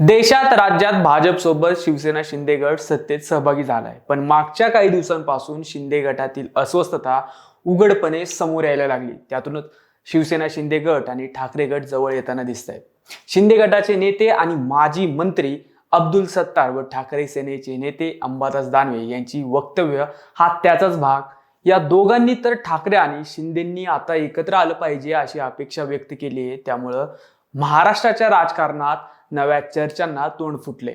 देशात राज्यात भाजप सोबत शिवसेना शिंदे गट सत्तेत सहभागी झालाय, पण मागच्या काही दिवसांपासून शिंदे गटातील अस्वस्थता उघडपणे समोर यायला लागली। त्यातूनच शिवसेना शिंदे गट आणि ठाकरे गट जवळ येताना दिसत आहेत। शिंदे गटाचे नेते आणि माजी मंत्री अब्दुल सत्तार व ठाकरे सेनेचे नेते अंबादास दानवे यांची वक्तव्य हा त्याचाच भाग। या दोघांनी तर ठाकरे आणि शिंदेंनी आता एकत्र आलं पाहिजे अशी अपेक्षा व्यक्त केली आहे। त्यामुळं महाराष्ट्राच्या राजकारणात नव्या चर्चांना तोंड फुटले।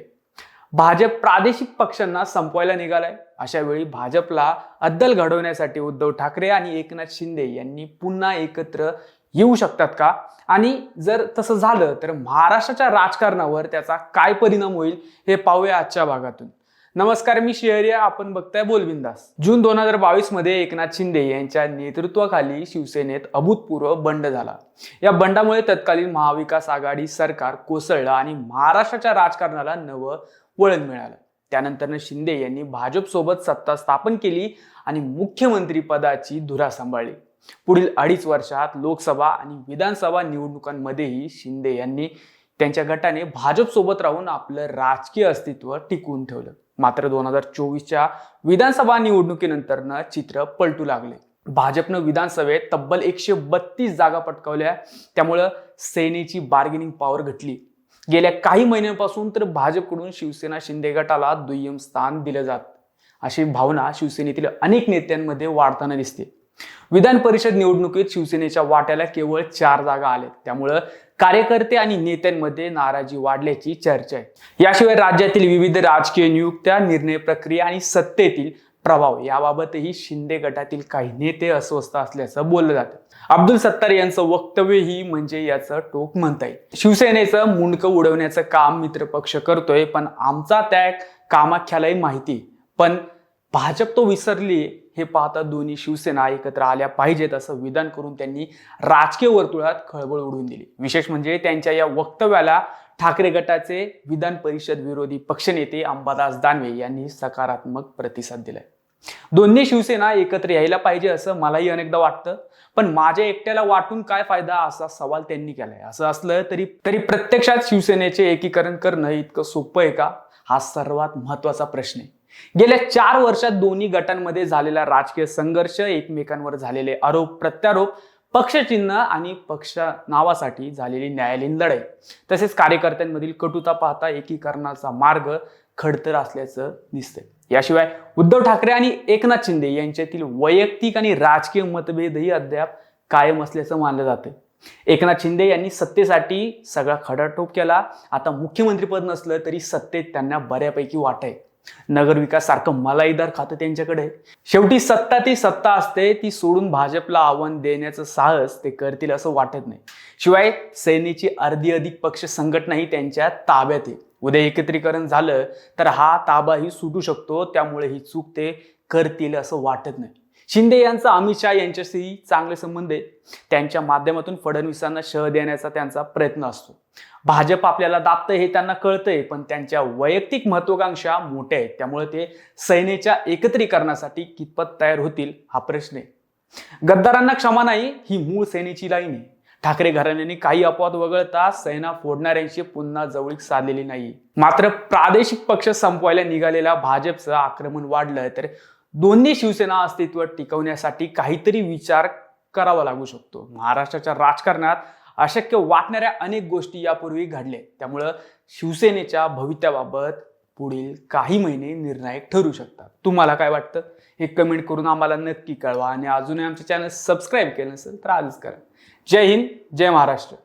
भाजप प्रादेशिक पक्षांना संपवायला निघालाय। अशा वेळी भाजपला अद्दल घडवण्यासाठी उद्धव ठाकरे आणि एकनाथ शिंदे यांनी पुन्हा एकत्र येऊ शकतात का? आणि जर तसं झालं तर महाराष्ट्राच्या राजकारणावर त्याचा काय परिणाम होईल हे पाहूया आजच्या भागातून। नमस्कार, मी शहरिया, आपण बघताय बोलबिंदास। जून 2022 मध्ये एकनाथ शिंदे यांच्या नेतृत्वाखाली शिवसेनेत अभूतपूर्व बंड झाला। या बंडामुळे तत्कालीन महाविकास आघाडी सरकार कोसळलं आणि महाराष्ट्राच्या राजकारणाला नवं वळण मिळालं। त्यानंतर शिंदे यांनी भाजप सोबत सत्ता स्थापन केली आणि मुख्यमंत्री पदाची धुरा सांभाळली। पुढील 2.5 वर्षात लोकसभा आणि विधानसभा निवडणुकांमध्येही शिंदे यांनी त्यांच्या गटाने भाजप सोबत राहून आपलं राजकीय अस्तित्व टिकवून ठेवलं। मात्र 2024च्या विधानसभा निवडणुकीनंतर चित्र पलटू लागले। भाजपनं विधानसभेत तब्बल 132 जागा पटकावल्या। त्यामुळं सेनेची बार्गेनिंग पॉवर घटली। गेल्या काही महिन्यांपासून तर भाजपकडून शिवसेना शिंदे गटाला दुय्यम स्थान दिलं जात अशी भावना शिवसेनेतील अनेक नेत्यांमध्ये वाढताना दिसते। विधान परिषद निवडणुकीत शिवसेनेच्या वाट्याला केवळ 4 जागा आल्या। त्यामुळं कार्यकर्ते आणि नेत्यांमध्ये नाराजी वाढल्याची चर्चा आहे। याशिवाय राज्यातील विविध राजकीय नियुक्त्या, निर्णय प्रक्रिया आणि सत्तेतील प्रभाव याबाबतही शिंदे गटातील काही नेते अस्वस्थ असल्याचं बोललं जातं। अब्दुल सत्तार यांचं वक्तव्यही म्हणजे याचं टोक म्हणता येईल। शिवसेनेचं मुंडकं उडवण्याचं काम मित्रपक्ष करतोय, पण आमचा त्याग कामाख्यालाही माहिती, पण भाजप तो विसरली हे पाहता दोन्ही शिवसेना एकत्र आल्या पाहिजेत असं विधान करून त्यांनी राजकीय वर्तुळात खळबळ उडवून दिली। विशेष म्हणजे त्यांच्या या वक्तव्याला ठाकरे गटाचे विधान परिषद विरोधी पक्षनेते अंबादास दानवे यांनी सकारात्मक प्रतिसाद दिलाय। दोन्ही शिवसेना एकत्र यायला पाहिजे असं मलाही अनेकदा वाटतं, पण माझ्या एकट्याला वाटून काय फायदा असा सवाल त्यांनी केलाय। असं असलं तरी प्रत्यक्षात शिवसेनेचे एकीकरण करणं इतकं सोपं आहे का, हा सर्वात महत्वाचा प्रश्न आहे। गेल्या 4 वर्षात दोन्ही गटांमध्ये झालेला राजकीय संघर्ष, एकमेकांवर झालेले आरोप प्रत्यारोप, पक्षचिन्ह आणि पक्ष नावासाठी झालेली न्यायालयीन लढाई, तसेच कार्यकर्त्यांमधील कटुता पाहता एकीकरणाचा मार्ग खडतर असल्याचं दिसतंय। याशिवाय उद्धव ठाकरे आणि एकनाथ शिंदे यांच्यातील वैयक्तिक आणि राजकीय मतभेदही अद्याप कायम असल्याचं मानलं जातं। एकनाथ शिंदे यांनी सत्तेसाठी सगळा खडाटोप केला। आता मुख्यमंत्रीपद नसलं तरी सत्तेत त्यांना बऱ्यापैकी वाट आहे। नगरविकास सारखं मलाईदार खातं त्यांच्याकडे। शेवटी सत्ता ती सत्ता असते, ती सोडून भाजपला आव्हान देण्याचं साहस ते करतील असं वाटत नाही। शिवाय सेनेची अर्धी अधिक पक्ष संघटनाही त्यांच्या ताब्यात आहे। उद्या एकत्रीकरण झालं तर हा ताबाही सुटू शकतो, त्यामुळे ही चूक ते करतील असं वाटत नाही। शिंदे यांचा अमित शहा यांच्याशी चांगले संबंध आहेत। त्यांच्या माध्यमातून फडणवीसांना शह देण्याचा त्यांचा प्रयत्न असतो। भाजप आपल्याला दाबतंय हे त्यांना कळतंय, पण त्यांच्या वैयक्तिक महत्वाकांक्षा मोठ्या आहेत। त्यामुळे ते सेनेच्या एकत्रीकरणासाठी कितपत तयार होतील हा प्रश्न आहे। गद्दारांना क्षमा नाही ही मूळ सेनेची लाईन आहे। ठाकरे घराण्याने काही अपवाद वगळता सेना फोडणाऱ्यांशी पुन्हा जवळीक साधलेली नाही। मात्र प्रादेशिक पक्ष संपवायला निघालेल्या भाजपचं आक्रमण वाढलं तर दोन्ही शिवसेना अस्तित्व टिकवण्यासाठी काहीतरी विचार करावा लागू शकतो। महाराष्ट्राच्या राजकारणात अशक्य वाटणाऱ्या अनेक गोष्टी यापूर्वी घडल्या, त्यामुळं शिवसेनेच्या भवितव्याबाबत पुढील काही महिने निर्णायक ठरू शकतात। तुम्हाला काय वाटतं हे कमेंट करून आम्हाला नक्की कळवा आणि अजूनही आमचे चॅनल सबस्क्राईब केलं नसेल तर आजच करा। जय हिंद, जय महाराष्ट्र।